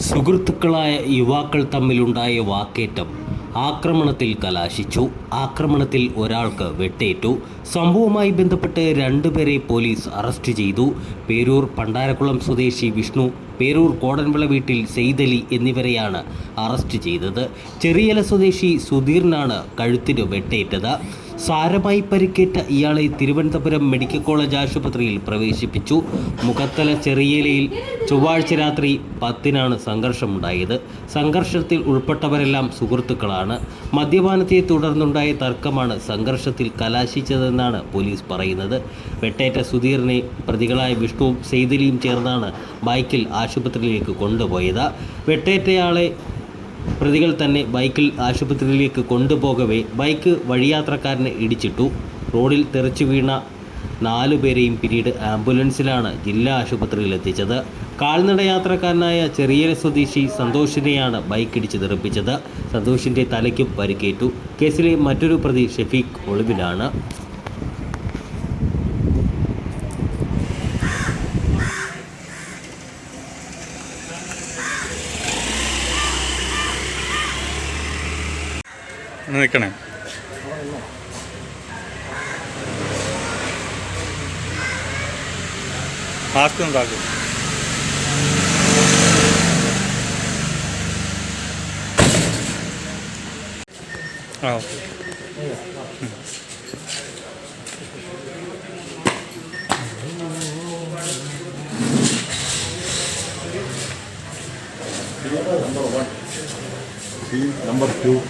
സുഹൃത്തുക്കളായ യുവാക്കൾ തമ്മിലുണ്ടായ വാക്കേറ്റം ആക്രമണത്തിൽ കലാശിച്ചു. ആക്രമണത്തിൽ ഒരാൾക്ക് വെട്ടേറ്റു. സംഭവവുമായി ബന്ധപ്പെട്ട് രണ്ടുപേരെ പോലീസ് അറസ്റ്റ് ചെയ്തു. പേരൂർ പണ്ടാരക്കുളം സ്വദേശി വിഷ്ണു, പേരൂർ കോടൻവിള വീട്ടിൽ സെയ്തലി എന്നിവരെയാണ് അറസ്റ്റ് ചെയ്തത്. ചെറിയല സ്വദേശി സുധീറിനാണ് കഴുത്തിന് വെട്ടേറ്റത്. സാരമായി പരിക്കേറ്റ ഇയാളെ തിരുവനന്തപുരം മെഡിക്കൽ കോളേജ് ആശുപത്രിയിൽ പ്രവേശിപ്പിച്ചു. മുഖത്തല ചെറിയലയിൽ ചൊവ്വാഴ്ച രാത്രി 10-നാണ് സംഘർഷമുണ്ടായത്. സംഘർഷത്തിൽ ഉൾപ്പെട്ടവരെല്ലാം സുഹൃത്തുക്കളാണ്. മദ്യപാനത്തെ തുടർന്നുണ്ടായ തർക്കമാണ് സംഘർഷത്തിൽ കലാശിച്ചതെന്നാണ് പോലീസ് പറയുന്നത്. വെട്ടേറ്റ സുധീറിനെ പ്രതികളായ വിഷ്ണുവും സെയ്തലിയും ചേർന്നാണ് ബൈക്കിൽ ആശുപത്രിയിലേക്ക് കൊണ്ടുപോയത്. വെട്ടേറ്റയാളെ പ്രതികൾ തന്നെ ബൈക്കിൽ ആശുപത്രിയിലേക്ക് കൊണ്ടുപോകവേ ബൈക്ക് വഴിയാത്രക്കാരനെ ഇടിച്ചിട്ടു. റോഡിൽ തെറിച്ചു വീണ 4 പേരെയും പിന്നീട് ആംബുലൻസിലാണ് ജില്ലാ ആശുപത്രിയിൽ എത്തിച്ചത്. കാൽനട യാത്രക്കാരനായ ചെറിയല സ്വദേശി സന്തോഷിനെയാണ് ബൈക്കിടിച്ച് തെറിപ്പിച്ചത്. സന്തോഷിൻ്റെ തലയ്ക്കും പരിക്കേറ്റു. കേസിലെ മറ്റൊരു പ്രതി ഷെഫീഖ് ഒളിവിലാണ്. നിൽക്കണേ. മാസ്ക് ഉണ്ടാക്കും. ആ Number 2.